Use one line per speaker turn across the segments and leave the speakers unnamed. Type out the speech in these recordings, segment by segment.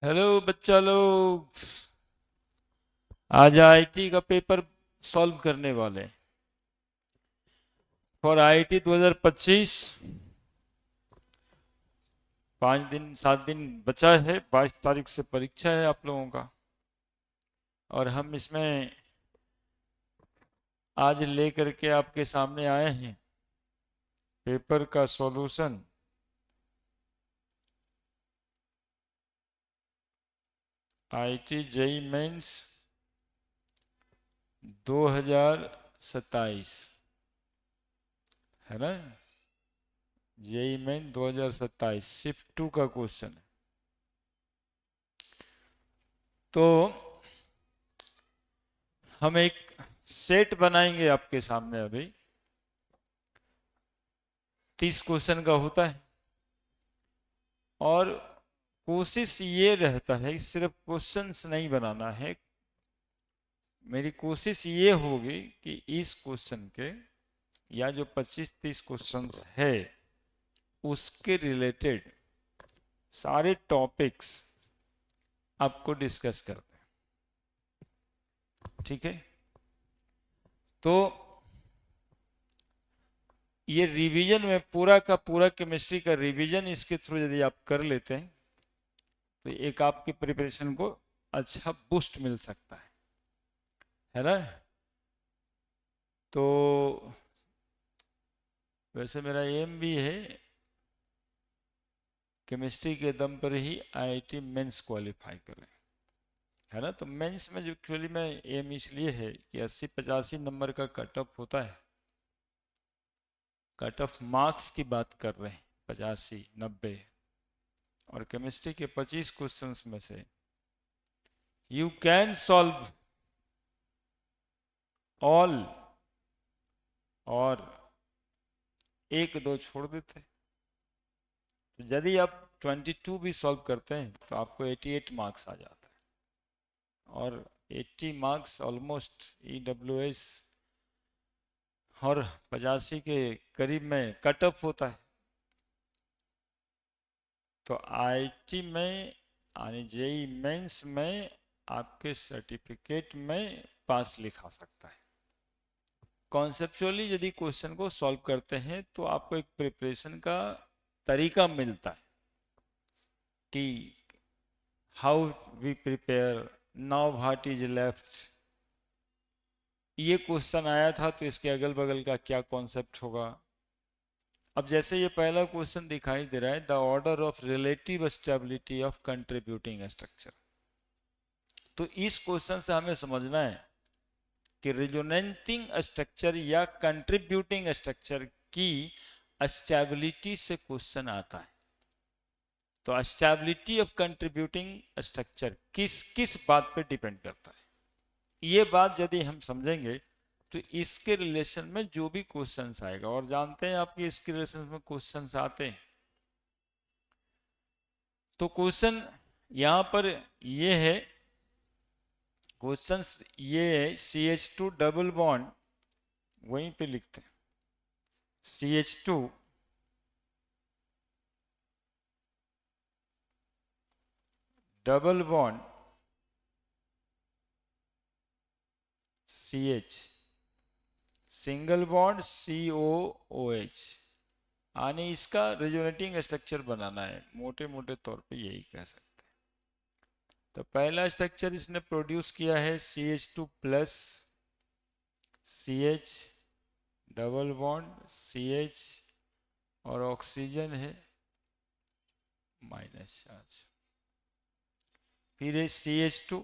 Hello बच्चा लोग, आज आईआईटी का पेपर सॉल्व करने वाले हैं फॉर आईआईटी 2025। 5 दिन 7 दिन बचा है, 22 तारीख से परीक्षा है आप लोगों का। और हम इसमें आज लेकर के आपके सामने आए हैं पेपर का सॉल्यूशन। आईआईटी जेईई मेंस 2027 है ना। जेईई मेन 2027 शिफ्ट 2 का क्वेश्चन है। तो हम एक सेट बनाएंगे आपके सामने। अभी 30 क्वेश्चन का होता है और कोशिश ये रहता है कि सिर्फ क्वेश्चंस नहीं बनाना है। मेरी कोशिश ये होगी कि इस क्वेश्चन के या जो 25-30 क्वेश्चंस है उसके रिलेटेड सारे टॉपिक्स आपको डिस्कस करते हैं। ठीक है, तो ये रिवीजन में पूरा का पूरा केमिस्ट्री का रिवीजन इसके थ्रू यदि आप कर लेते हैं तो एक आपकी प्रिपरेशन को अच्छा बूस्ट मिल सकता है ना। तो वैसे मेरा एम भी है केमिस्ट्री के दम पर ही आईआईटी मेंस क्वालिफाई करें, है ना। तो मेंस में जो एक्चुअली में एम इसलिए है कि 80-85 नंबर का कट ऑफ होता है। कट ऑफ मार्क्स की बात कर रहे हैं, 85-90। और केमिस्ट्री के 25 क्वेश्चंस में से यू कैन सॉल्व ऑल और एक दो छोड़ देते। तो यदि आप 22 भी सॉल्व करते हैं तो आपको 88 मार्क्स आ जाता है। और 80 मार्क्स ऑलमोस्ट ईडब्ल्यूएस और 85 के करीब में कट ऑफ होता है। तो आईआईटी में यानी जेईई मेंस में आपके सर्टिफिकेट में पास लिखा सकता है। कॉन्सेप्चुअली यदि क्वेश्चन को सॉल्व करते हैं तो आपको एक प्रिपरेशन का तरीका मिलता है कि how we prepare, now what is left. ये क्वेश्चन आया था तो इसके अगल बगल का क्या कॉन्सेप्ट होगा। अब जैसे ये पहला क्वेश्चन दिखाई दे रहा है, the order of relative stability of contributing structure. तो इस क्वेश्चन से हमें समझना है कि रिजोनेटिंग स्ट्रक्चर या कंट्रीब्यूटिंग स्ट्रक्चर की स्टेबिलिटी से क्वेश्चन आता है। तो स्टेबिलिटी ऑफ कंट्रीब्यूटिंग स्ट्रक्चर किस किस बात पे डिपेंड करता है, ये बात यदि हम समझेंगे तो इसके रिलेशन में जो भी क्वेश्चंस आएगा, और जानते हैं आपके इसके रिलेशन में क्वेश्चंस आते हैं। तो क्वेश्चन यहां पर ये है, क्वेश्चंस ये है CH2 डबल बॉन्ड, वहीं पे लिखते हैं CH2 double bond CH single bond COOH, यानी इसका रेजोनेटिंग स्ट्रक्चर बनाना है। मोटे मोटे तौर पे यही कह सकते हैं। तो पहला स्ट्रक्चर इसने प्रोड्यूस किया है CH2 plus CH double bond CH और ऑक्सीजन है माइनस चार्ज। फिर है CH2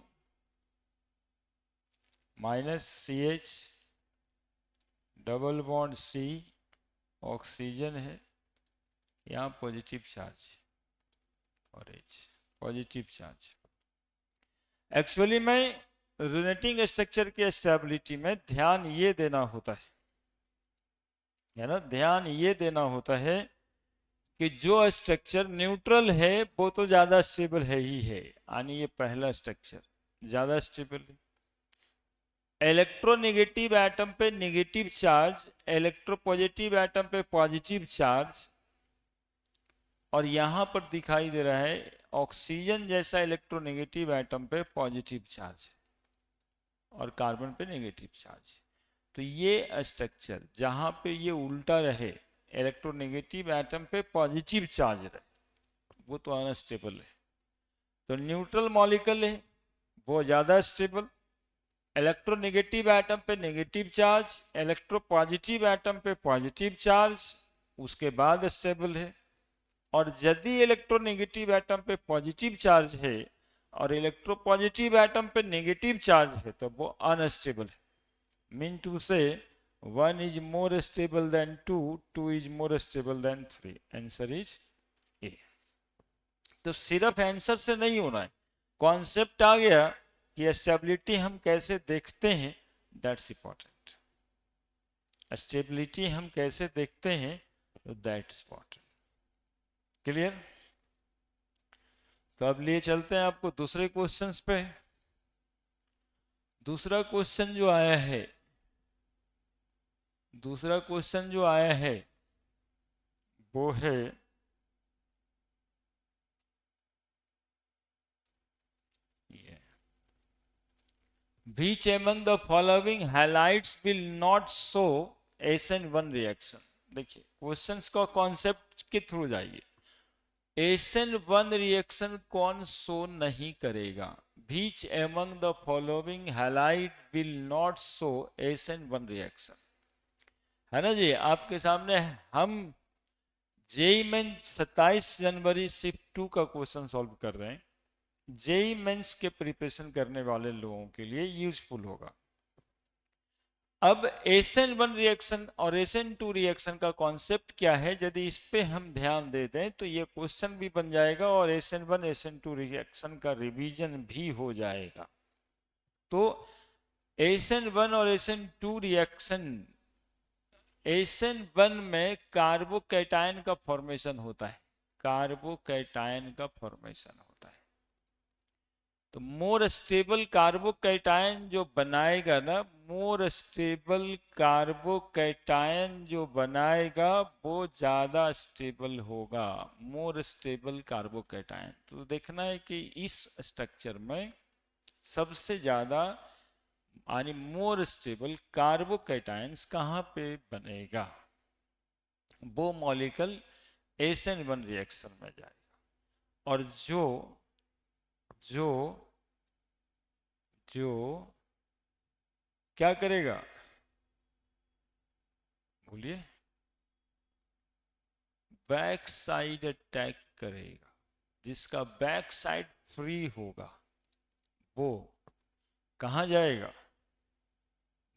minus CH double bond C, oxygen है, यहाँ पॉजिटिव चार्ज और H पॉजिटिव चार्ज। एक्चुअली में रिलेटिंग स्ट्रक्चर के स्टेबिलिटी में ध्यान ये देना होता है ना, ध्यान ये देना होता है कि जो स्ट्रक्चर न्यूट्रल है वो तो ज्यादा स्टेबल है ही है, यानी ये पहला स्ट्रक्चर ज्यादा स्टेबल है। इलेक्ट्रोनेगेटिव एटम पे नेगेटिव चार्ज, इलेक्ट्रोपॉजिटिव एटम पे पॉजिटिव चार्ज, और यहां पर दिखाई दे रहा है ऑक्सीजन जैसा इलेक्ट्रोनेगेटिव एटम पे पॉजिटिव चार्ज और कार्बन पे नेगेटिव चार्ज। तो ये स्ट्रक्चर जहां पे ये उल्टा रहे, इलेक्ट्रोनेगेटिव एटम पे पॉजिटिव चार्ज रहे, वो तो अनस्टेबल है। तो न्यूट्रल मॉलिक्यूल है वो ज्यादा स्टेबल, इलेक्ट्रोनेगेटिव एटम पे negative charge, electro positive atom पे पॉजिटिव चार्ज, उसके बाद स्टेबल है। और यदि इलेक्ट्रोनेगेटिव एटम पे पॉजिटिव चार्ज है और इलेक्ट्रो पॉजिटिव एटम पे नेगेटिव चार्ज है तो वो अनस्टेबल है। मीन टू से 1 is more stable than 2, 2 is more stable than 3। Answer is a. तो सिर्फ आंसर से नहीं होना है, कॉन्सेप्ट आ गया कि स्टेबिलिटी हम कैसे देखते हैं, दैट्स इंपॉर्टेंट। स्टेबिलिटी हम कैसे देखते हैं तो दैट इज इंपॉर्टेंट। क्लियर? तो अब लिए चलते हैं आपको दूसरे क्वेश्चंस पे। दूसरा क्वेश्चन जो आया है, दूसरा क्वेश्चन जो आया है वो है Which among the following halides will not show SN1 reaction? देखिए क्वेश्चंस का कॉन्सेप्ट के थ्रू जाइए। SN1 रिएक्शन कौन शो नहीं करेगा? Which among the following halide will not show SN1 reaction? है ना जी, आपके सामने हम जेई मेन 27 जनवरी शिफ्ट 2 का क्वेश्चन सॉल्व कर रहे हैं। जेई मेंस के प्रिपरेशन करने वाले लोगों के लिए यूजफुल होगा। अब SN1 रिएक्शन और SN2 रिएक्शन का कॉन्सेप्ट क्या है, यदि इस पे हम ध्यान दे दें तो ये क्वेश्चन भी बन जाएगा और SN1 SN2 रिएक्शन का रिवीजन भी हो जाएगा। तो SN1 और SN2 रिएक्शन, SN1 में कार्बोकैटायन का फॉर्मेशन होता है, कार्बोकैटायन का फॉर्मेशन होता है। तो मोर स्टेबल कार्बोकैटायन जो बनाएगा ना, मोर स्टेबल कार्बोकैटायन जो बनाएगा वो ज्यादा स्टेबल होगा, मोर स्टेबल कार्बोकैटायन। तो देखना है कि इस स्ट्रक्चर में सबसे ज्यादा यानी मोर स्टेबल कार्बोकैटायंस कहां पे बनेगा, वो मॉलिक्यूल SN1 रिएक्शन में जाएगा। और जो जो जो क्या करेगा, बोलिए, बैक साइड अटैक करेगा, जिसका बैक साइड फ्री होगा वो कहां जाएगा,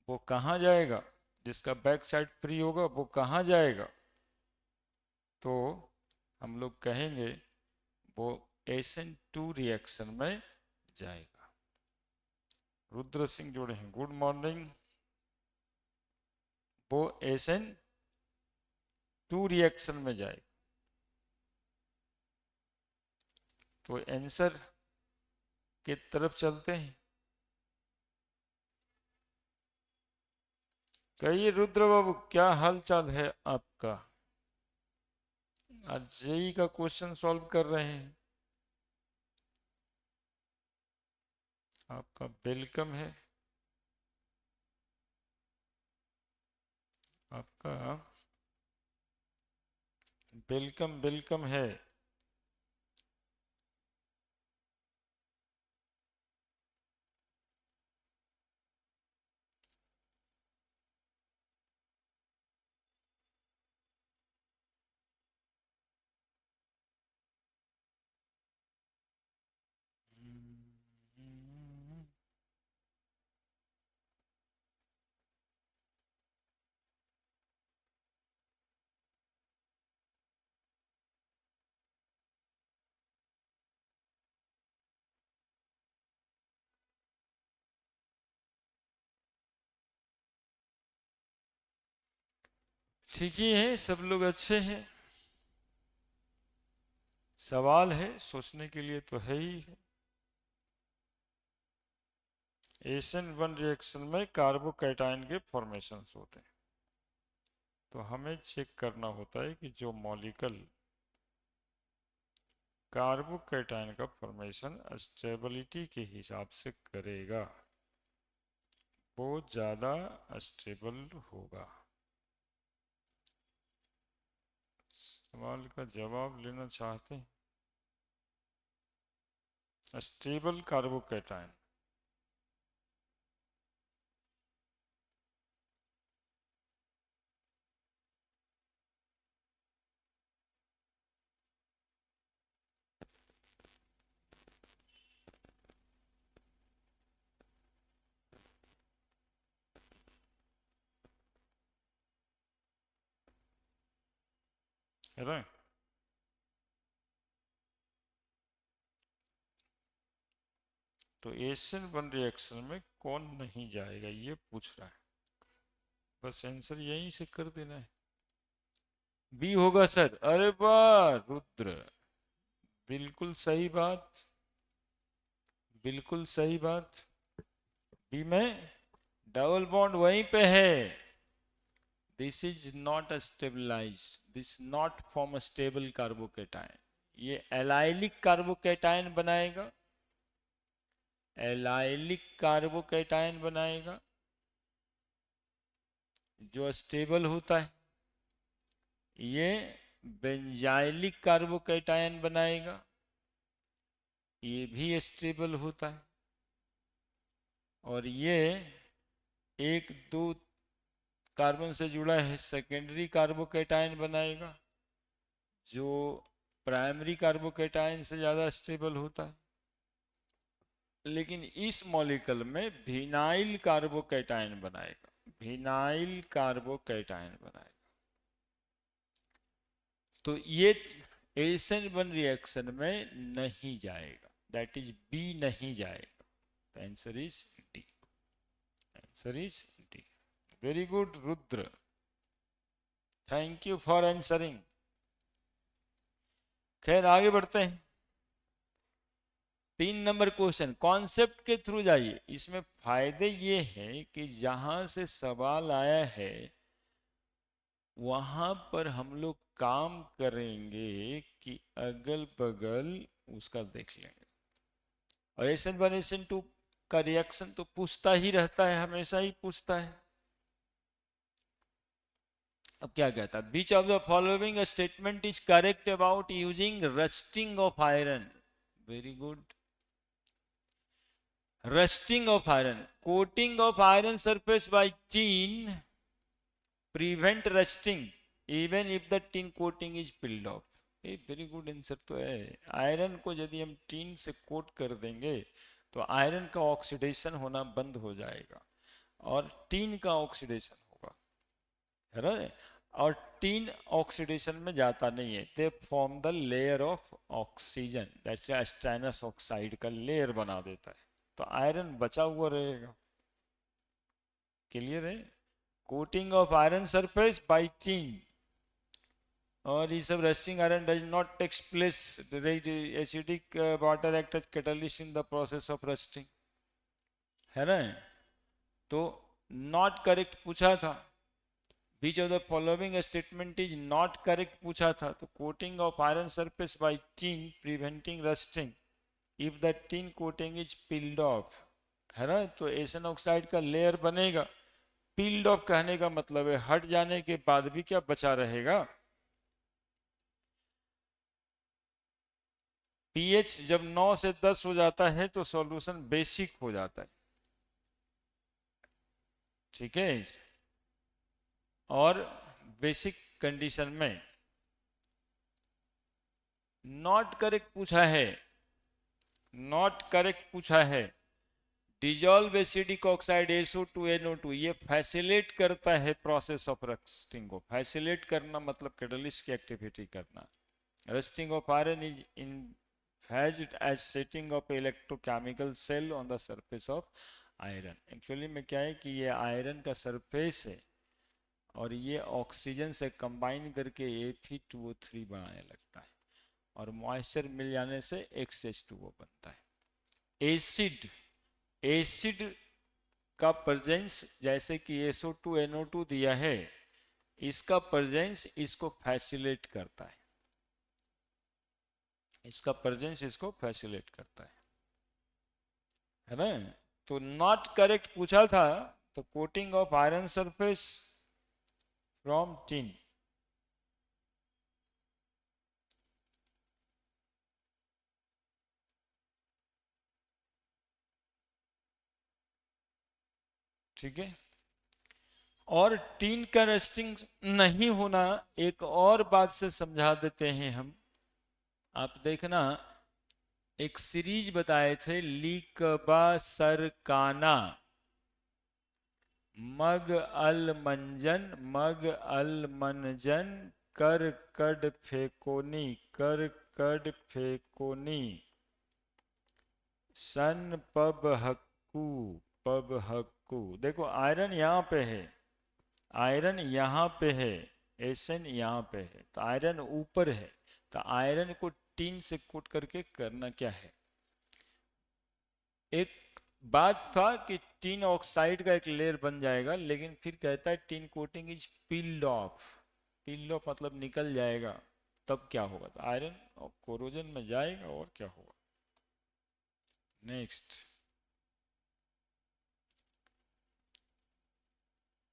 वो कहां जाएगा, जिसका बैक साइड फ्री होगा वो कहां जाएगा? तो हम लोग कहेंगे वो SN2 रिएक्शन में जाएगा। रुद्र सिंह जोड़े हैं, गुड मॉर्निंग। वो SN2 रिएक्शन में जाएगा। तो आंसर के तरफ चलते हैं। कहिए रुद्र बाबू, क्या हाल चाल है आपका? आज जेई का क्वेश्चन सॉल्व कर रहे हैं, आपका वेलकम है, आपका वेलकम वेलकम है। ठीक ही है, सब लोग अच्छे हैं। सवाल है सोचने के लिए तो है ही है। SN1 रिएक्शन में कार्बोकैटायन के फॉर्मेशन होते हैं, तो हमें चेक करना होता है कि जो मॉलिक्यूल कार्बोकैटायन का फॉर्मेशन स्टेबिलिटी के हिसाब से करेगा, बहुत ज़्यादा स्टेबल होगा। सवाल का जवाब लेना चाहते हैं? स्टेबल कार्बोकैटायन, है ना? तो एशियन-1 रिएक्शन में कौन नहीं जाएगा ये पूछ रहा है, बस आंसर यहीं से कर देना है। बी होगा सर। अरे वाह रुद्र, बिल्कुल सही बात, बिल्कुल सही बात। बी में डबल बॉन्ड वहीं पे है। This is not stabilised, this not form a stable carbocation. ये एलाइलिक कार्बोकैटायन बनाएगा, एलाइलिक कार्बोकैटायन बनाएगा जो स्टेबल होता है। ये बेंजाइलिक कार्बोकैटायन बनाएगा, ये भी स्टेबल होता है। और ये एक दो कार्बन से जुड़ा है सेकेंडरी कार्बोकैटायन बनाएगा जो प्राइमरी कार्बोकैटायन से ज़्यादा स्टेबल होता है। लेकिन इस मॉलिक्यूल में विनाइल कार्बोकैटायन बनाएगा, विनाइल कार्बोकैटायन बनाएगा। तो ये एशियन-1 रिएक्शन में नहीं जाएगा, दैट इज बी नहीं जाएगा। The answer is D, answer is D. Very good Rudra, thank you for answering. खैर आगे बढ़ते हैं। 3 नंबर क्वेश्चन, कॉन्सेप्ट के थ्रू जाइए। इसमें फायदे ये हैं कि जहां से सवाल आया है वहां पर हम लोग काम करेंगे कि अगल बगल उसका देख लेंगे। और एशियन-1 एशियन-2 का रिएक्शन तो पूछता ही रहता है, हमेशा ही पूछता है। अब क्या कहता है, which of the following statement is correct about using rusting of iron. Very good. Rusting of iron, coating of iron surface by tin prevent rusting even if the tin coating is peeled off. ये very good answer तो है। Iron को यदि हम tin से coat कर देंगे तो आयरन का ऑक्सीडेशन होना बंद हो जाएगा और टीन का ऑक्सीडेशन होगा, है ना? और टीन ऑक्सीडेशन में जाता नहीं है, they form the layer of oxygen, जैसे स्टेनस ऑक्साइड का लेयर बना देता है, तो आयरन बचा हुआ रहेगा। क्लियर है? Coating of iron surface by tin, और ये सब rusting iron does not takes place, acidic water act as catalyst in the process of rusting, है ना? तो नॉट करेक्ट पूछा था, which of the following statement is not correct पूछा था, तो coating of iron surface by tin preventing rusting if the tin coating is peeled off, है ना? तो एशियन ऑक्साइड का लेयर बनेगा। पील्ड ऑफ कहने का मतलब है हट जाने के बाद भी क्या बचा रहेगा। पीएच जब 9 से 10 हो जाता है तो सॉल्यूशन बेसिक हो जाता है, ठीक है? और बेसिक कंडीशन में नॉट करेक्ट पूछा है, नॉट करेक्ट पूछा है। डिजॉल्व एसिडिक ऑक्साइड SO2NO2 ये फैसिलेट करता है प्रोसेस ऑफ रस्टिंग को। फैसिलेट करना मतलब कैटलिस्ट की एक्टिविटी करना। Rusting of iron is in phased as setting of electrochemical cell on the surface of iron। Actually में क्या है कि ये आयरन का सरफेस है और ये ऑक्सीजन से कंबाइन करके Fe2O3 बनाने लगता है और मॉइस्चर मिल जाने से XH2O बनता है। एसिड, एसिड का प्रेजेंस जैसे कि SO2NO2 दिया है, इसका प्रेजेंस इसको फैसिलेट करता है, इसका प्रेजेंस इसको फैसिलिटेट करता है ना। तो नॉट करेक्ट पूछा था, तो coating of iron surface from tin. ठीक है। और टीन का रस्टिंग नहीं होना एक और बात से समझा देते हैं हम। आप देखना, एक सीरीज बताए थे, लीकबा सरकाना, मग अल मंजन, मग अल मनजन, कर कड फेकोनी, कर कड फेकोनी, सन पब हक्कू, पब हक्कू। देखो आयरन यहाँ पे है, आयरन यहाँ पे है, एसन यहाँ पे है, तो आयरन ऊपर है। तो आयरन को टीन से कोट करके करना क्या है। एक बात था कि टीन ऑक्साइड का एक लेयर बन जाएगा, लेकिन फिर कहता है tin coating is peeled of. Peeled of मतलब निकल जाएगा, तब क्या होगा, तो आयरन और कोरोजन में जाएगा और क्या होगा। Next,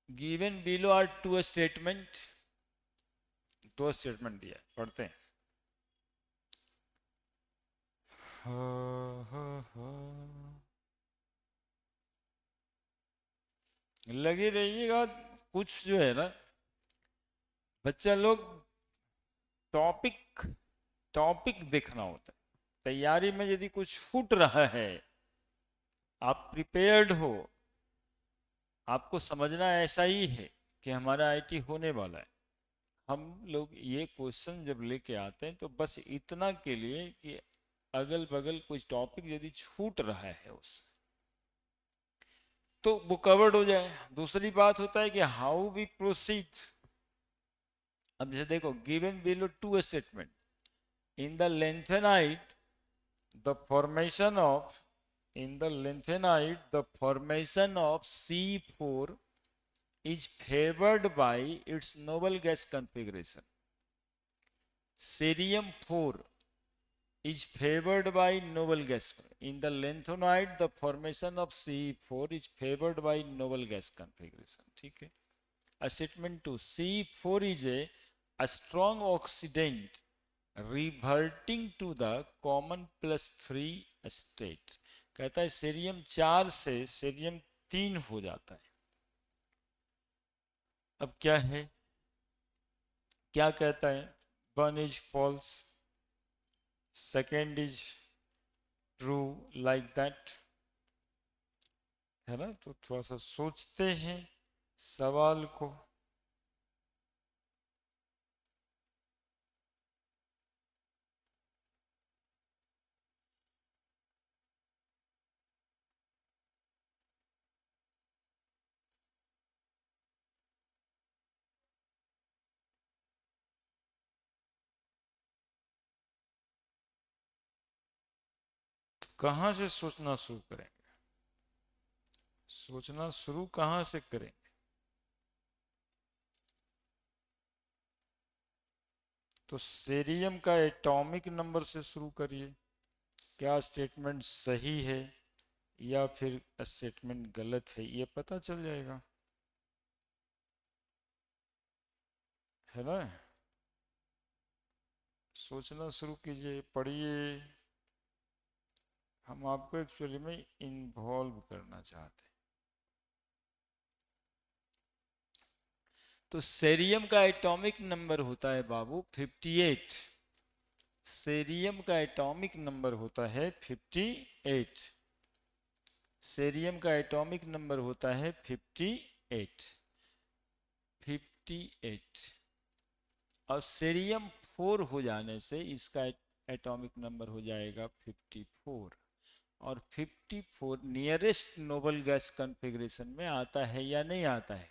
given below are two statement. दो स्टेटमेंट दिया, पढ़ते हैं। लगे रहिएगा। कुछ जो है ना बच्चा लोग, टॉपिक टॉपिक देखना होता है। तैयारी में यदि कुछ छूट रहा है, आप प्रिपेयर्ड हो, आपको समझना ऐसा ही है कि हमारा आईटी होने वाला है। हम लोग ये क्वेश्चन जब लेके आते हैं तो बस इतना के लिए कि अगल बगल कुछ टॉपिक यदि छूट रहा है उससे तो वो कवर्ड हो जाए। दूसरी बात होता है कि हाउ वी प्रोसीड। अब जैसे देखो, given below two statement in the lanthanide the formation of in the lanthanide the formation of C4 is favored by its noble gas configuration. Cerium 4 is favored by noble gas. In the lanthanide the formation of C4 is favored by noble gas configuration. ठीक है। Statement 2, C4 is a strong oxidant reverting to the common +3 state. कहता है cerium 4 से cerium 3 हो जाता है। अब क्या है, क्या कहता है, 1 is false, second is true, like that, है ना। तो थोड़ा सा सोचते हैं सवाल को। कहां से सोचना शुरू करेंगे, सोचना शुरू कहां से करेंगे। तो सीरियम का एटॉमिक नंबर से शुरू करिए। क्या स्टेटमेंट सही है या फिर स्टेटमेंट गलत है, ये पता चल जाएगा, है ना। सोचना शुरू कीजिए, पढ़िए। हम आपको एक्चुअली में इन्वॉल्व करना चाहते हैं। तो सेरियम का एटॉमिक नंबर होता है बाबू 58। सेरियम का एटॉमिक नंबर होता है 58। सेरियम का एटॉमिक नंबर होता है 58। 58 और सीरियम 4 हो जाने से इसका एटॉमिक नंबर हो जाएगा 54। और 54 नियरेस्ट नोबल गैस कॉन्फ़िगरेशन में आता है या नहीं आता है,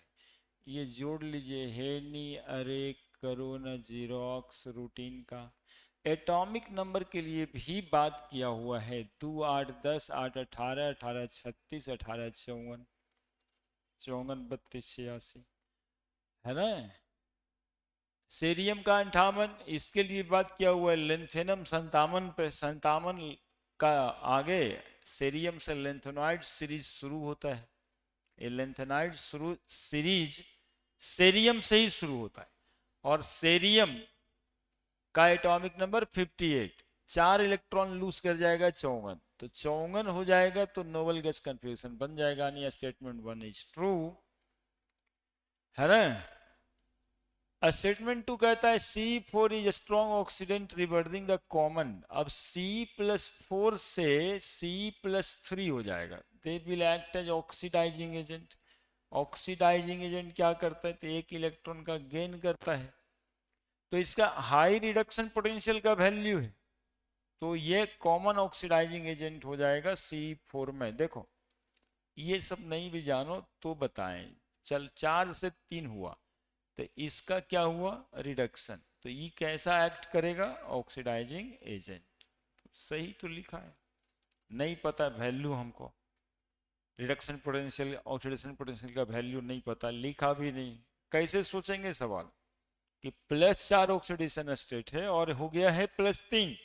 ये जोड़ लीजिए। हेनी, अरे, करोना, जीरोक्स, रूटीन का एटॉमिक नंबर के लिए भी बात किया हुआ है। 2 8 10 8 18 18 36 18 54 54 32 86, है ना। सीरियम का 58, इसके लिए बात किया हुआ है। लेंथेनम 57 पे, 57 का आगे सीरियम से लेंथेनॉइड सीरीज शुरू होता है। ये लेंथेनॉइड शुरू सीरीज सीरियम से ही शुरू होता है, और सीरियम का एटॉमिक नंबर 58, 4 इलेक्ट्रॉन लूज कर जाएगा 54, तो 54 हो जाएगा, तो नोबल गैस कंफिग्रेशन बन जाएगा। यानी स्टेटमेंट 1 इज ट्रू, है ना। स्टेटमेंट 2 कहता है C4 is strong oxidant reverting the common. अब C+4 से C+3 हो जाएगा, they will act as oxidising agent. Oxidising agent क्या करता है, तो एक इलेक्ट्रॉन का गेन करता है, तो इसका हाई रिडक्शन पोटेंशियल का वैल्यू है, तो ये कॉमन ऑक्सीडाइजिंग एजेंट हो जाएगा C4 में। देखो ये सब नहीं भी जानो तो बताएं। चल 4 से 3 हुआ, तो इसका क्या हुआ, रिडक्शन, तो ये कैसा एक्ट करेगा, ऑक्सीडाइजिंग एजेंट। सही तो लिखा है, नहीं पता वैल्यू हमको, रिडक्शन पोटेंशियल ऑक्सीडेशन पोटेंशियल का वैल्यू नहीं पता, लिखा भी नहीं, कैसे सोचेंगे सवाल कि +4 ऑक्सीडेशन स्टेट है और हो गया है +3,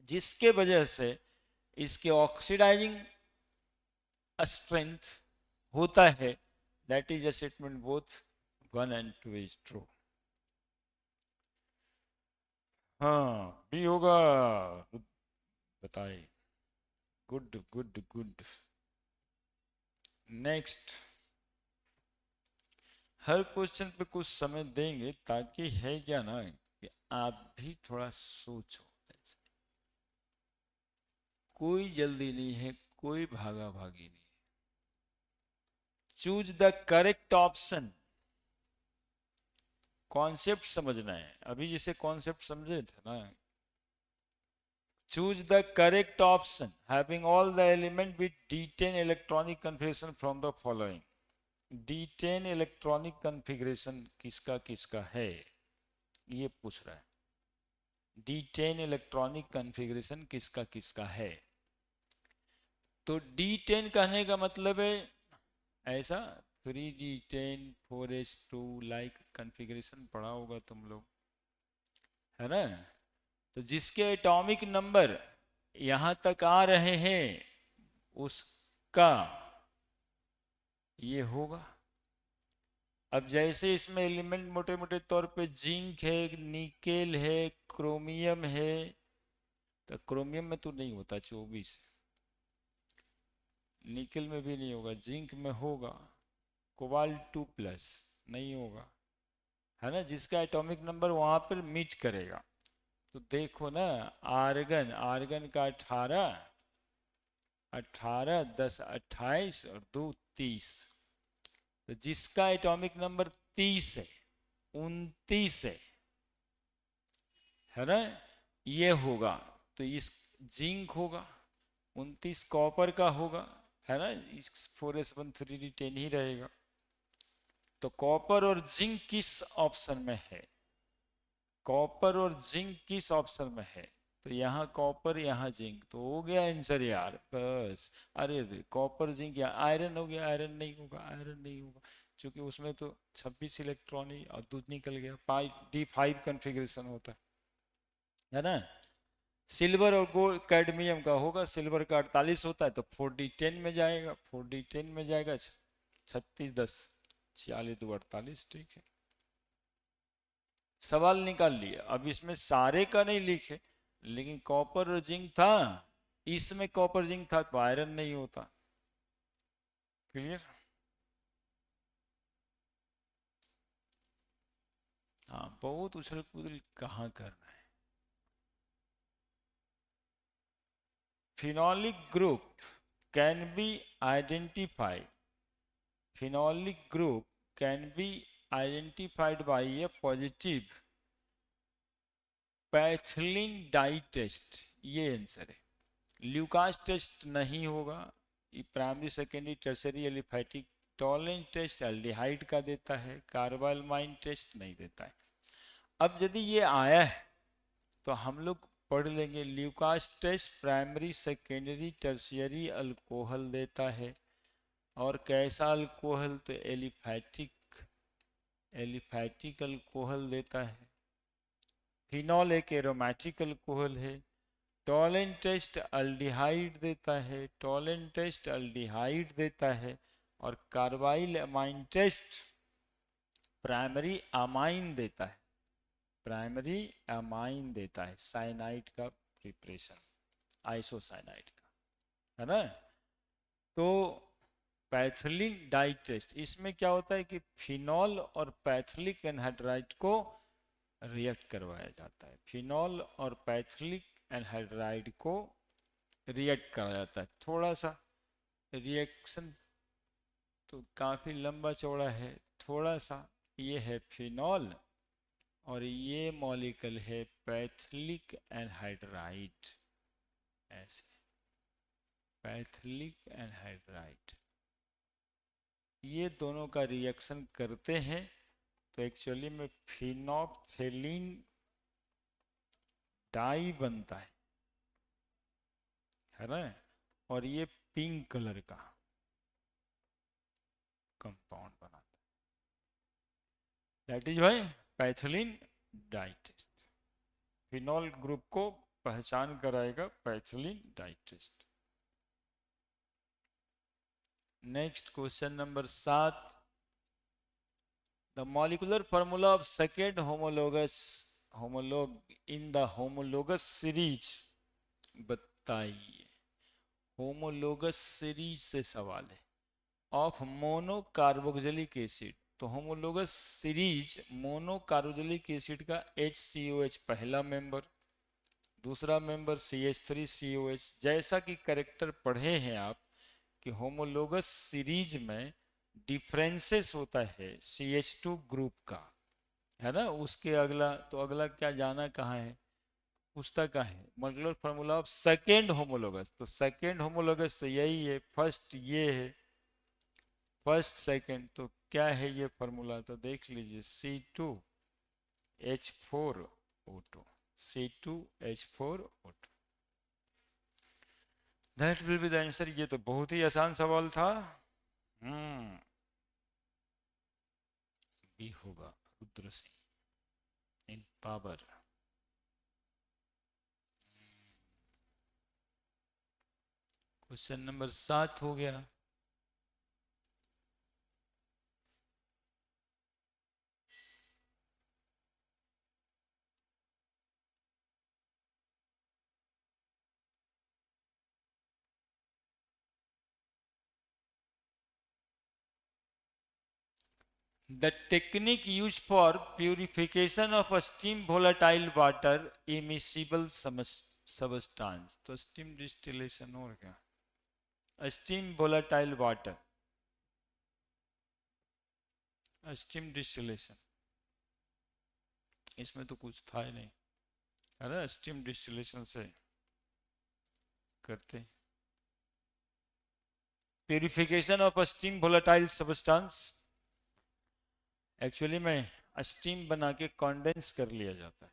जिसके वजह से इसके ऑक्सीडाइजिंग स्ट्रेंथ होता है। That is a statement both 1 and 2 is true। हाँ भी होगा, बताइए। Good good good. नेक्स्ट, हर क्वेश्चन पे कुछ समय देंगे, ताकि है क्या ना कि आप भी थोड़ा सोचो। कोई जल्दी नहीं है, कोई भागा भागी नहीं। Choose the correct option. Concept समझना है, अभी जैसे कॉन्सेप्ट समझे थे ना। Choose the correct option having all the element with D10 electronic configuration from the following। D10 electronic configuration किसका किसका है, ये पूछ रहा है। D10 electronic configuration किसका किसका है, तो D10 कहने का मतलब है ऐसा 3D10 4s2 लाइक कॉन्फ़िगरेशन पढ़ा होगा तुम लोग, है ना। तो जिसके एटॉमिक नंबर यहां तक आ रहे हैं उसका ये होगा। अब जैसे इसमें एलिमेंट मोटे मोटे तौर पे जिंक है, निकेल है, क्रोमियम है, तो क्रोमियम में तो नहीं होता 24, निकेल में भी नहीं होगा, जिंक में होगा, कोबाल्ट 2+ नहीं होगा, है ना, जिसका एटॉमिक नंबर वहां पर मीट करेगा। तो देखो ना, आर्गन, आर्गन का 18, 18 10 28 और 2 30, तो जिसका एटॉमिक नंबर 30 है, 29 है ना, ये होगा। तो इस जिंक होगा, 29 कॉपर का होगा, है ना, इस 4s1 3d10 ही रहेगा। तो कॉपर और जिंक किस ऑप्शन में है, कॉपर और जिंक किस ऑप्शन में है, तो यहाँ कॉपर यहाँ जिंक, तो हो गया आंसर यार बस। अरे कॉपर जिंक या आयरन हो गया, आयरन नहीं होगा, आयरन नहीं होगा, क्योंकि उसमें तो 26 इलेक्ट्रॉन ही और दूध निकल गया, D5 कॉन्फ़िगरेशन होता है ना। सिल्वर और गोल्ड कैडमियम का होगा, सिल्वर का 48 होता है, तो 4d10 में जाएगा, 4d10 में जाएगा 36 10 46 2 48, ठीक है। सवाल निकाल लिया। अब इसमें सारे का नहीं लिखे, लेकिन कॉपर और जिंक था, इसमें कॉपर जिंक था तो आयरन नहीं होता। क्लियर। हाँ बहुत उछल कूद कहाँ करना है। Phenolic group can be identified, phenolic group can be identified by a positive phthalein dye test, ये आंसर है। ल्यूकास टेस्ट नहीं होगा, ये primary secondary tertiary aliphatic Tollens test aldehyde का देता है, कार्बालमाइन टेस्ट नहीं देता है। अब यदि ये आया है तो हम लोग पढ़ लेंगे, Lucas test primary secondary tertiary alcohol देता है, और कैसा अल्कोहल, तो एलिफैटिक एलिफैटिक अल्कोहल देता है। फिनॉल एक एरोमेटिक अल्कोहल है। टॉलेंट टेस्ट अल्डिहाइड देता है, टॉलेंट टेस्ट अल्डिहाइड देता है। और carbylamine test primary amine देता है, प्राइमरी अमाइन देता है, साइनाइड का प्रिपरेशन, आइसोसाइनाइड का, है ना। तो पैथिलीन डाई टेस्ट, इसमें क्या होता है कि फिनॉल और पैथिलिक एनहाइड्राइड को रिएक्ट करवाया जाता है, फिनॉल और पैथिलिक एनहाइड्राइड को रिएक्ट कराया जाता है। थोड़ा सा रिएक्शन तो काफ़ी लंबा चौड़ा है, थोड़ा सा। ये है फिनॉल और ये मॉलिक्यूल है पैथिलिक एनहाइड्राइड, ऐसे पैथिलिक एनहाइड्राइड, ये दोनों का रिएक्शन करते हैं तो एक्चुअली में फिनोप्थेलिन डाई बनता है ना। और ये पिंक कलर का कंपाउंड बनाता है, that is why phthalein dye test, phenol group को पहचान कराएगा phthalein dye test. Next question number 7, the molecular formula of second homolog in the homologous series बताइए। होमोलोगस सीरीज से सवाल है, ऑफ मोनो कार्बोक्सिलिक एसिड। तो homologous series mono carboxylic acid का HCOH पहला मेंबर, दूसरा मेंबर CH3COH। जैसा कि कैरेक्टर पढ़े हैं आप कि होमोलोगस सीरीज में डिफरेंसेस होता है CH2 ग्रुप का, है ना। उसके अगला तो अगला क्या जाना कहाँ है, पूछता कहाँ है, molecular formula of second homologous. तो सेकेंड होमोलोगस तो यही है, फर्स्ट ये है, फर्स्ट सेकेंड। तो क्या है ये फार्मूला, तो देख लीजिए C2H4O2, C2H4O2, that will be the answer. ये तो बहुत ही आसान सवाल था। बी होगा रुद्र सिंह इन पावर। क्वेश्चन नंबर 7 हो गया। The technique used for purification of a steam volatile water immiscible substance, तो steam distillation हो गया, steam volatile water, steam distillation, इसमें तो कुछ था ही नहीं, है ना। steam distillation से करते purification of a steam volatile substance, actually में स्टीम बना के कंडेंस कर लिया जाता है।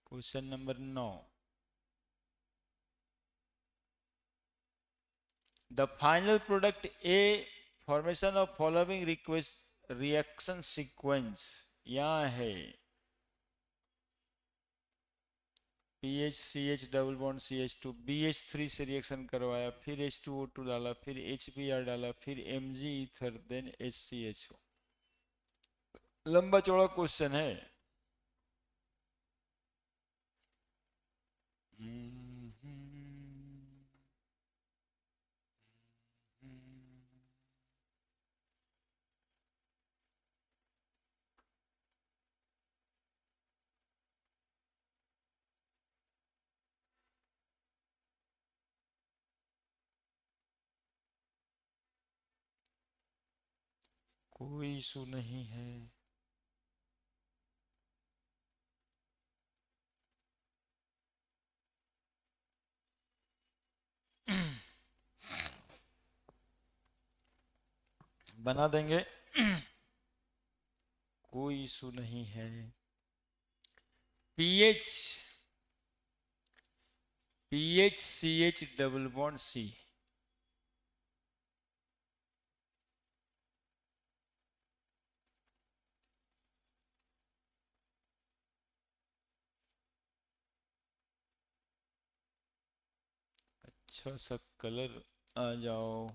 Question number 9, the final product a formation of following request reaction sequence यहाँ है, PHCH double bond CH2 BH3 से रिएक्शन करवाया, फिर H2O2 डाला, फिर HBr डाला, फिर Mg ईथर, देन HCHO। लंबा चौड़ा क्वेश्चन है। कोई इशू नहीं है। बना देंगे, कोई इशू नहीं है। PHCH डबल बॉन्ड C, अच्छा सा कलर आ जाओ।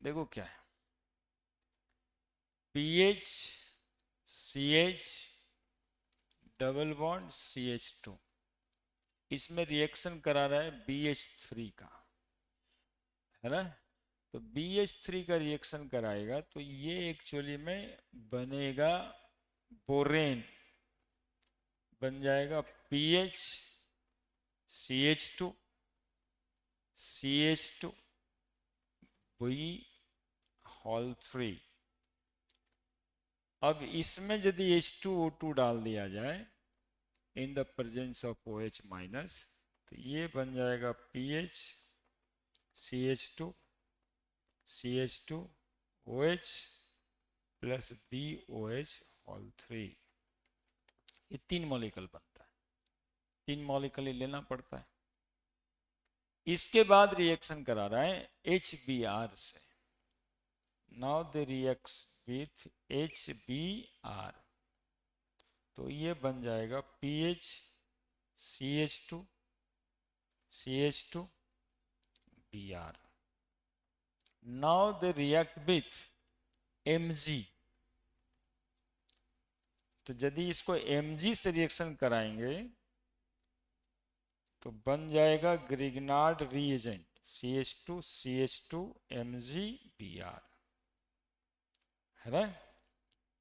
देखो क्या है, PH CH double bond CH2, इसमें रिएक्शन करा रहा है BH3 का, है ना। तो BH3 का रिएक्शन कराएगा तो ये एक्चुअली में बनेगा बोरेन, बन जाएगा PH CH2 CH2 B3। अब इसमें यदि H2O2 डाल दिया जाए in the presence of OH minus, तो ये बन जाएगा PH CH2 CH2 OH plus BOH whole 3। ये 3 मॉलिक्यूल बनता है, 3 मॉलिक्यूल ही लेना पड़ता है। इसके बाद रिएक्शन करा रहा है HBr से। Now they reacts with HBr, तो ये बन जाएगा PH CH2 CH2 Br। Now they react with Mg, तो यदि इसको Mg से रिएक्शन कराएंगे तो बन जाएगा Grignard reagent CH2 CH2 MgBr, है ना।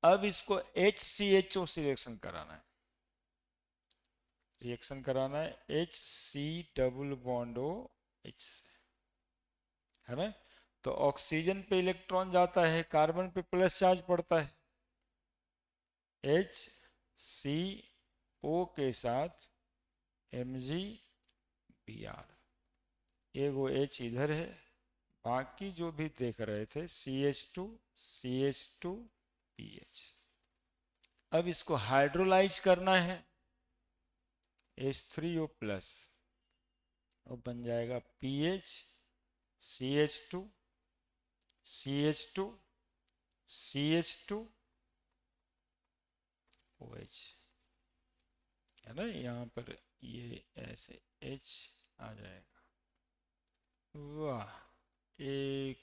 अब इसको HCHO से रिएक्शन कराना है, रिएक्शन कराना है HC डबल बॉन्ड OH से, है ना। तो ऑक्सीजन पे इलेक्ट्रॉन जाता है, कार्बन पे प्लस चार्ज पड़ता है, HCO के साथ MgBr, एगो H इधर है, बाकी जो भी देख रहे थे CH2 CH2 PH। अब इसको हाइड्रोलाइज करना है H3O प्लस, और बन जाएगा PH CH2 CH2 CH2 OH, है ना। यहाँ पर ये ऐसे H आ जाएगा। वाह, 1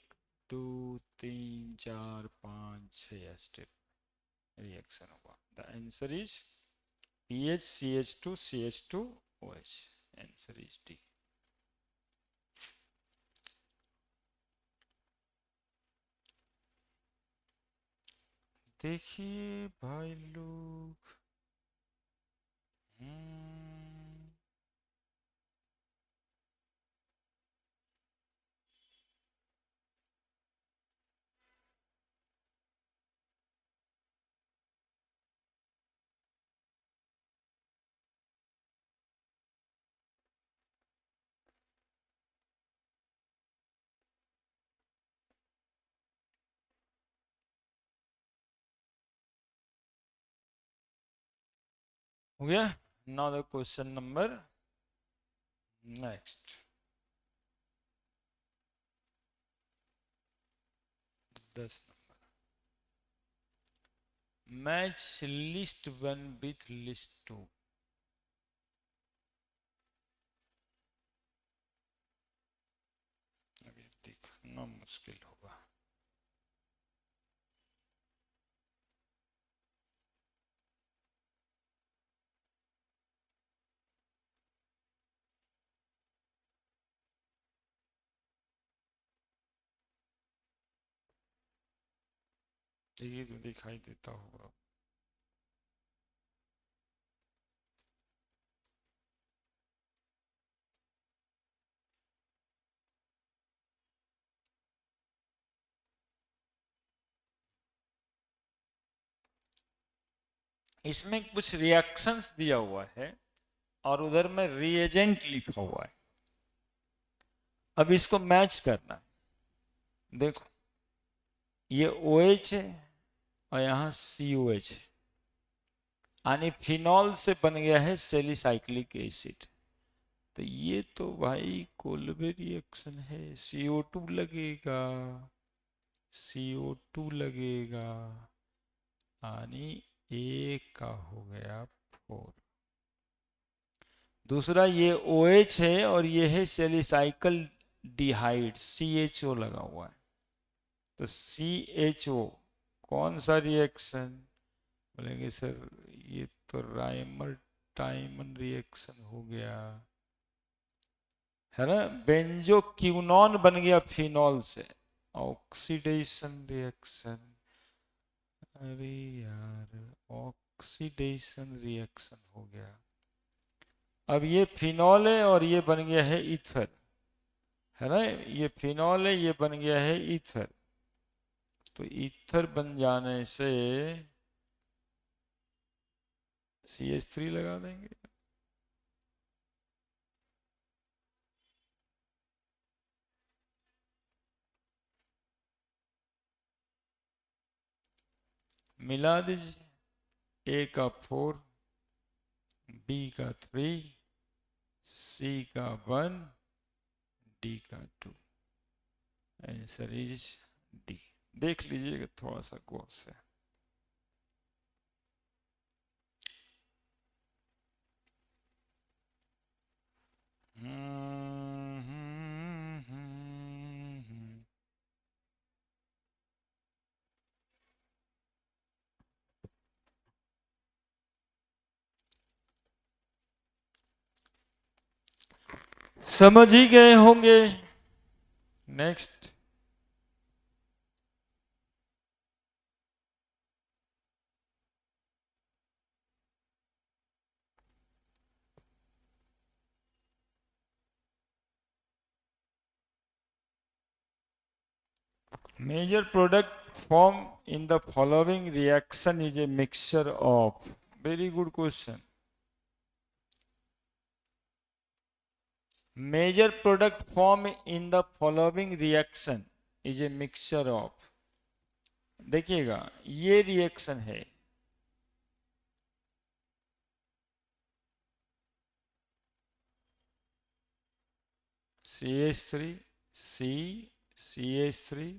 2 3 4 5 6 स्टेप रिएक्शन हुआ। The answer is PH CH2 CH2 OH, answer is D। देखिए भाई लोग, हो गया। Now the question number next 10 number, match list 1 with list 2। अभी देखना मुश्किल होगा। ये तो दिखाई देता होगा। इसमें कुछ रिएक्शंस दिया हुआ है और उधर में रिएजेंट लिखा हुआ है। अब इसको मैच करना है। देखो ये OH है और यहाँ COH है, यानी फिनॉल से बन गया है सेलिसाइक्लिक एसिड। तो ये तो भाई कोल्बे रिएक्शन है, CO2 लगेगा, CO2 लगेगा, यानी एक का हो गया 4। दूसरा ये OH है और ये है सैलिसाइकल डिहाइड, CHO लगा हुआ है। तो CHO कौन सा रिएक्शन? बोलेंगे सर ये तो राइमर टाइमन रिएक्शन हो गया, है ना। बेंजोक्विनोन बन गया फिनॉल से, ऑक्सीडेशन रिएक्शन। अरे यार, ऑक्सीडेशन रिएक्शन हो गया। अब ये फिनॉल है और ये बन गया है ईथर, है ना। ये फिनॉल है, ये बन गया है ईथर। तो ईथर बन जाने से CH3 लगा देंगे। मिला दीजिए, A का 4, B का 3, C का 1, D का 2। Answer is D। देख लीजिएगा थोड़ा सा गौर से। समझ ही गए होंगे। Next, major product formed in the following reaction is a mixture of, very good question, major product formed in the following reaction is a mixture of, देखिएगा ये रिएक्शन है, CH3 C CH3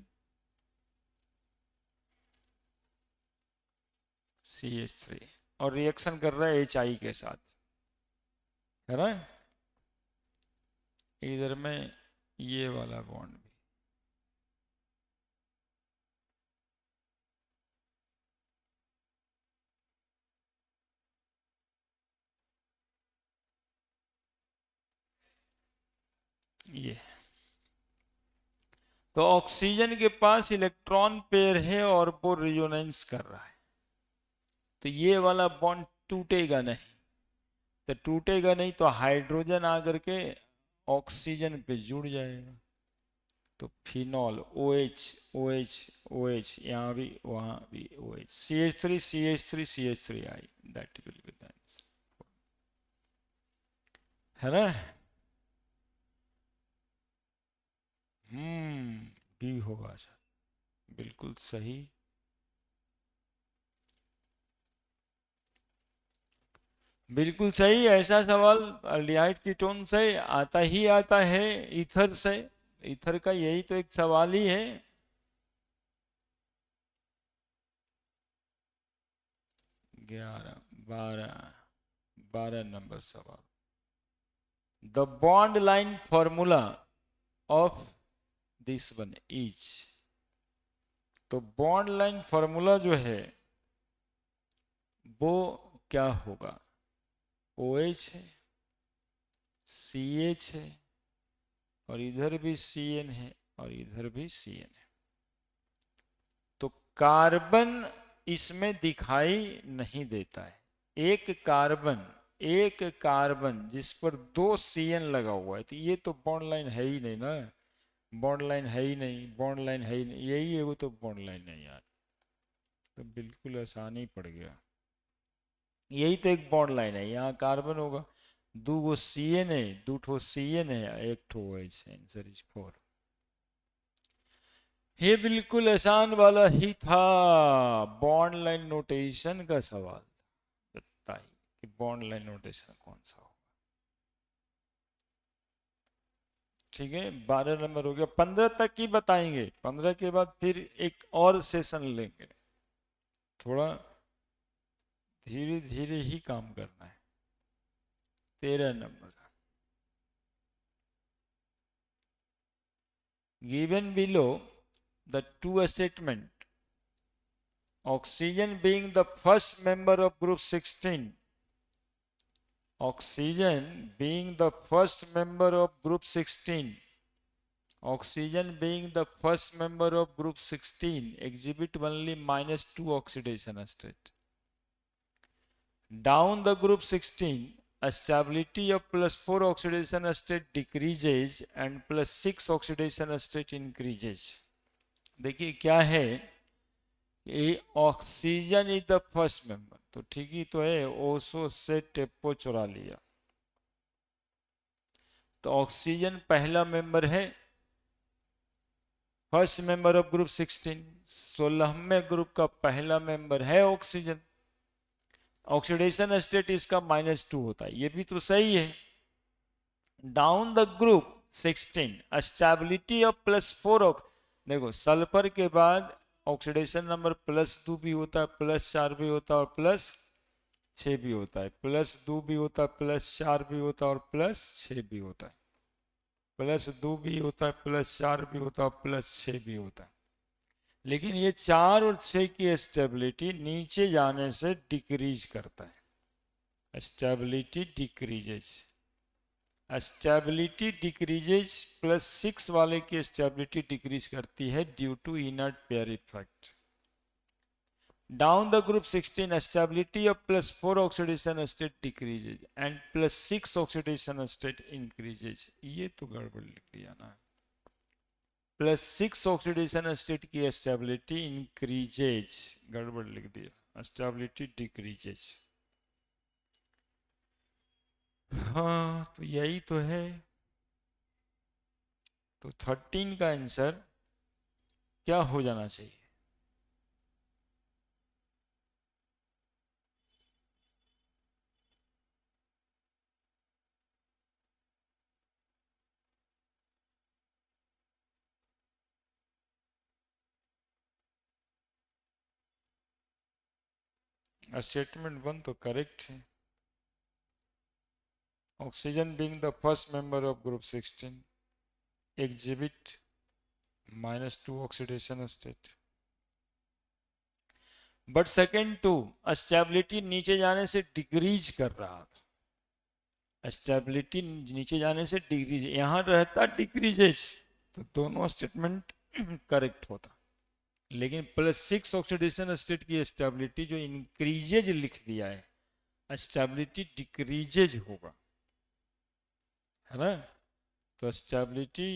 CH3 और reaction कर रहा है HI के साथ, है ना। इधर में ये वाला बॉन्ड भी, ये। तो ऑक्सीजन के पास इलेक्ट्रॉन पेयर है और वो रिजोनेंस कर रहा है, तो ये वाला बॉन्ड टूटेगा नहीं। तो टूटेगा नहीं तो हाइड्रोजन आकर के ऑक्सीजन पे जुड़ जाएगा। तो फिनॉल OH OH OH, यहाँ भी वहां भी OH, CH3 CH3 CH3 I, that will be the answer, है ना। भी होगा सर, बिल्कुल सही। बिल्कुल सही। ऐसा सवाल अल्डिहाइड कीटोन से आता ही आता है, ईथर से। ईथर का यही तो एक सवाल ही है। 11 12 12 नंबर सवाल, the bond line formula of this one is. तो बॉन्ड लाइन फॉर्मूला जो है वो क्या होगा? OH है, CH है, और इधर भी CN है, और इधर भी CN है। तो कार्बन इसमें दिखाई नहीं देता है। एक कार्बन जिस पर 2 CN लगा हुआ है, तो ये तो बॉन्ड लाइन है ही नहीं ना। बॉन्ड लाइन है ही नहीं, बॉन्ड लाइन है ही नहीं, यही है वो, तो बॉन्ड लाइन है यार। तो बिल्कुल आसान ही पड़ गया। यही तो एक बॉन्ड लाइन है, यहाँ कार्बन होगा, 2 CN है, 2 CN है, 1 OH है। Answer is 4। ये बिल्कुल आसान वाला ही था, बॉन्ड लाइन नोटेशन का सवाल। बताइए कि बॉन्ड लाइन नोटेशन कौन सा होगा। ठीक है, 12 नंबर हो गया। 15 तक ही बताएंगे, 15 के बाद फिर एक और सेशन लेंगे। थोड़ा धीरे धीरे ही काम करना है। 13 number. Given below the two statement, oxygen being the first member of group 16, oxygen being the first member of group 16, oxygen being the first member of group 16 exhibit only -2 oxidation state. Down the group 16, a stability of +4 oxidation state decreases and +6 oxidation state increases. देखिए क्या है, ये oxygen is the first member, तो ठीक ही तो है, ओसो से टेपो चुरा लिया, तो ऑक्सीजन पहला मेंबर है, फर्स्ट मेंबर ऑफ ग्रुप 16, 16वें ग्रुप का पहला मेंबर है ऑक्सीजन। ऑक्सीडेशन स्टेट इसका -2 होता है, ये भी तो सही है। Down the group 16 stability of +4, देखो सल्फर के बाद ऑक्सीडेशन नंबर +2 भी होता है, +4 भी होता है और +6 भी होता है, +2 भी होता है, +4 भी होता है और +6 भी होता है, +2 भी होता है, +4 भी होता है और +6 भी होता है। लेकिन ये 4 और 6 की स्टेबिलिटी नीचे जाने से डिक्रीज करता है, स्टेबिलिटी डिक्रीजेज, स्टेबिलिटी डिक्रीजेज, +6 वाले की स्टेबिलिटी डिक्रीज करती है due to inert pair effect. Down the group 16 stability of +4 oxidation state decreases and +6 oxidation state increases. ये तो गड़बड़ लिख दिया ना, +6 ऑक्सीडेशन स्टेट की स्टेबिलिटी इंक्रीजेज, गड़बड़ लिख दिया, स्टेबिलिटी डिक्रीजेज। हाँ तो यही तो है, तो 13 का आंसर क्या हो जाना चाहिए? स्टेटमेंट 1 तो करेक्ट है, oxygen being the first member of group 16 exhibit -2 oxidation state. But second 2 stability नीचे जाने से डिक्रीज कर रहा था, स्टेबिलिटी नीचे जाने से डिक्रीज, यहां रहता डिक्रीजेज, तो दोनों स्टेटमेंट करेक्ट होता। लेकिन +6 ऑक्सीडेशन स्टेट की स्टेबिलिटी जो इंक्रीजेज लिख दिया है, स्टेबिलिटी डिक्रीजेज होगा, है ना, तो स्टेबिलिटी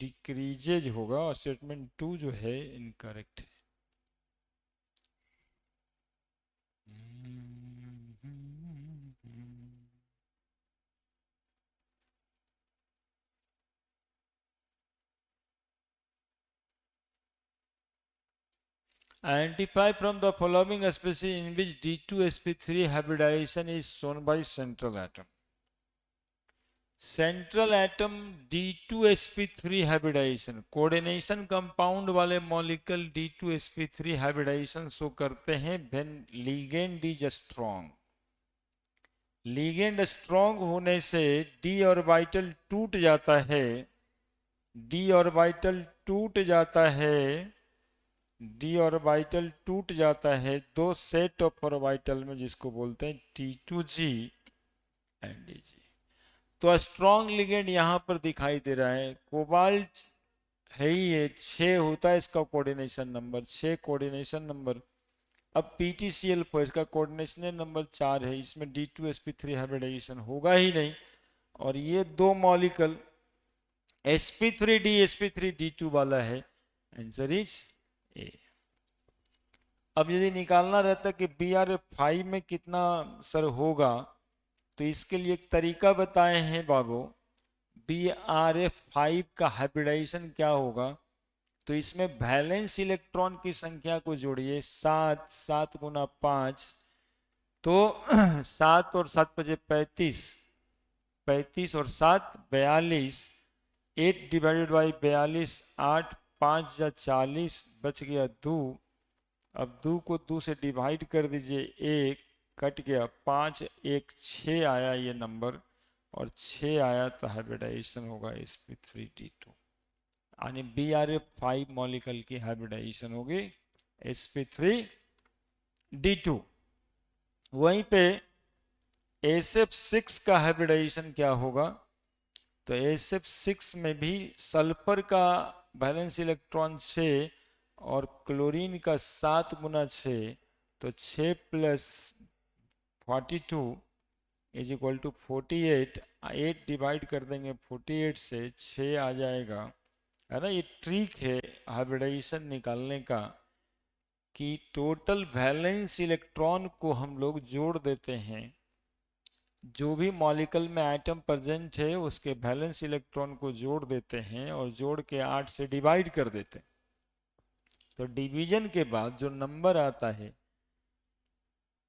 डिक्रीजेज होगा और स्टेटमेंट 2 जो है इनकरेक्ट है। Identify from the following species in which D2sp3 hybridization is shown by central atom. Central atom D2sp3 hybridisation, coordination compound वाले मॉलिक्यूल D2sp3 हाइब्रिडाइजेशन शो करते हैं when ligand is strong. Ligand strong होने से d orbital टूट जाता है, d orbital टूट जाता है, d ऑर्बिटल टूट जाता है दो सेट ऑफ ऑर्बिटल में, जिसको बोलते हैं T2g एंड Dg। तो स्ट्रॉन्ग लिगेंड यहां पर दिखाई दे रहा है, कोबाल्ट है ही है, 6 होता है इसका कोऑर्डिनेशन नंबर, 6 कोऑर्डिनेशन नंबर। अब PTCl4 इसका कोऑर्डिनेशन नंबर 4 है, इसमें D2sp3 हाइब्रिडाइजेशन होगा ही नहीं, और ये दो मॉलिक्यूल sp3d sp3d2 वाला है, आंसर इज ए। अब यदि निकालना रहता कि BRF5 में कितना सर होगा, तो इसके लिए एक तरीका बताए हैं बाबू, BRF5 का हाइब्रिडाइजेशन क्या होगा, तो इसमें वैलेंस इलेक्ट्रॉन की संख्या को जोड़िए, 7 7 गुना 5, तो 7 और 7 बजे 35, 35 और 7 42, 8 डिवाइडेड बाई 42 8, 5 या 40, बच गया 2। अब 2 को 2 से डिवाइड कर दीजिए, 1 कट गया, 5 1 6 आया ये नंबर, और 6 आया तो हाइब्रिडाइजेशन होगा sp3d2, यानी BRF5 मॉलिक्यूल की हाइब्रिडाइजेशन होगी sp3d2। वहीं पे SF6 का हाइब्रिडाइजेशन क्या होगा, तो SF6 में भी सल्फर का वैलेंस इलेक्ट्रॉन 6 और क्लोरीन का 7 गुना 6, तो 6 plus 42 is equal to 48। 8 divide कर देंगे 48 से, 6 आ जाएगा, है ना। ये ट्रिक है हाइब्रिडाइजेशन निकालने का कि टोटल वैलेंस इलेक्ट्रॉन को हम लोग जोड़ देते हैं, जो भी मॉलिक्यूल में एटम प्रेजेंट है उसके वैलेंस इलेक्ट्रॉन को जोड़ देते हैं और जोड़ के 8 से डिवाइड कर देते हैं। तो डिवीजन के बाद जो नंबर आता है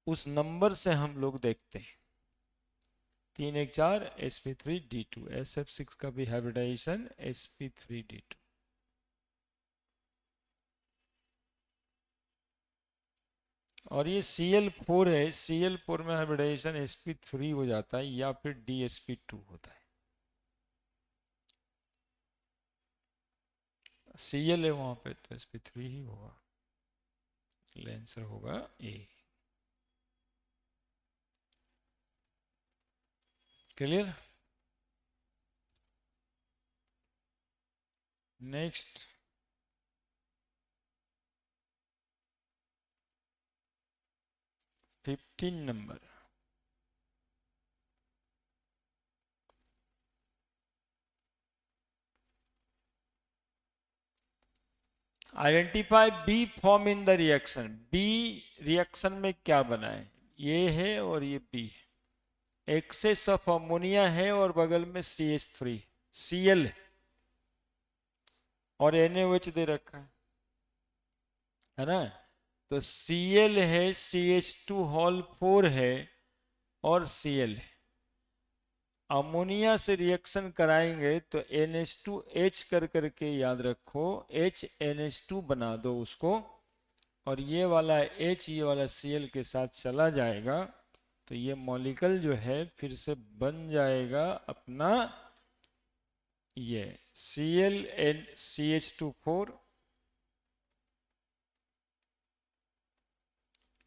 उस नंबर से हम लोग देखते हैं। 3 1 4 sp3d2, SF6 का भी हाइब्रिडाइजेशन sp3d2। और ये Cl4 है, Cl4 में हाइब्रिडाइजेशन sp3 हो जाता है या फिर dsp2 होता है। Cl है वहां पे तो sp3 ही होगा, आंसर होगा A. Clear. Next 15 number. Identify B form in the reaction. B reaction में क्या बना है, ये है और ये बी है। एक्सेस ऑफ अमोनिया है और बगल में CH3 Cl और NaOH दे रखा है ना। तो Cl है, CH2 होल 4 है और Cl है। अमोनिया से रिएक्शन कराएंगे तो NH2H कर करके याद रखो, HNH2 बना दो उसको, और ये वाला H ये वाला Cl के साथ चला जाएगा, तो ये मॉलिक्यूल जो है फिर से बन जाएगा अपना ये CH2 4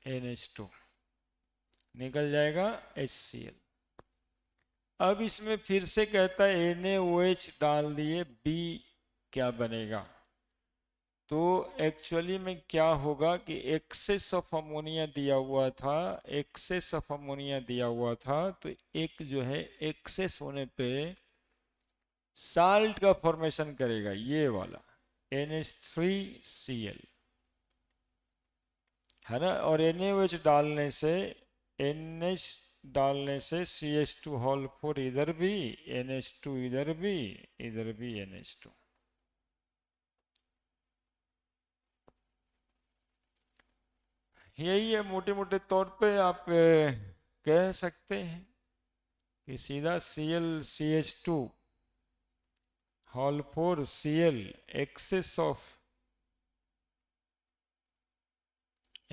NH2 निकल जाएगा HCl। अब इसमें फिर से कहता है NaOH डाल दिए, बी क्या बनेगा, तो एक्चुअली में क्या होगा कि एक्सेस ऑफ अमोनिया दिया हुआ था, एक्सेस ऑफ अमोनिया दिया हुआ था, तो एक जो है एक्सेस होने पे साल्ट का फॉर्मेशन करेगा ये वाला NH3Cl, है ना। और NaOH डालने से, NH डालने से CH2 होल 4 इधर भी, NH2 इधर भी, इधर भी NH2। यही है मोटे मोटे तौर पे आप कह सकते हैं कि सीधा ClCH2 whole 4 Cl excess of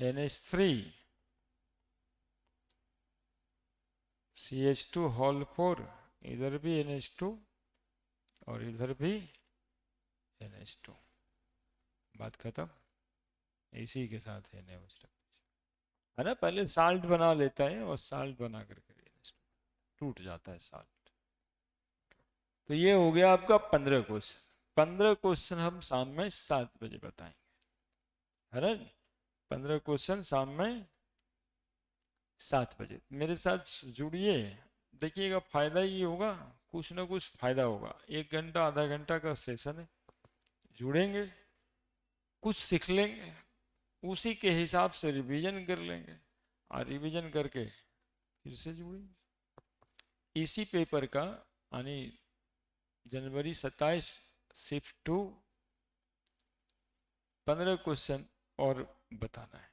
NH3 CH2 whole 4, इधर भी NH2 और इधर भी NH2, बात खत्म। इसी के साथ है NaOH रख दीजिए, है ना। पहले साल्ट बना लेता है और साल्ट बना करके NH2 टूट जाता है साल्ट। तो ये हो गया आपका 15 क्वेश्चन। 15 क्वेश्चन हम शाम में 7 बजे बताएंगे, है ना। 15 क्वेश्चन शाम में 7 बजे मेरे साथ जुड़िए, देखिएगा फायदा ही होगा, कुछ ना कुछ फायदा होगा। 1 घंटा आधा घंटा का सेशन है, जुड़ेंगे कुछ सीख लेंगे, उसी के हिसाब से रिवीजन कर लेंगे और रिवीजन करके फिर से जुड़ेंगे। इसी पेपर का यानी जनवरी 27 शिफ्ट 2 15 क्वेश्चन और बताना है,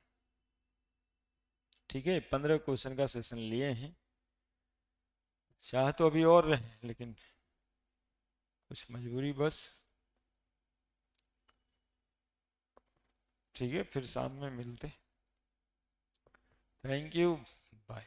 ठीक है। 15 क्वेश्चन का सेशन लिए हैं, चाह तो अभी और रहे लेकिन कुछ मजबूरी बस, ठीक है। फिर शाम में मिलते, थैंक यू, बाय।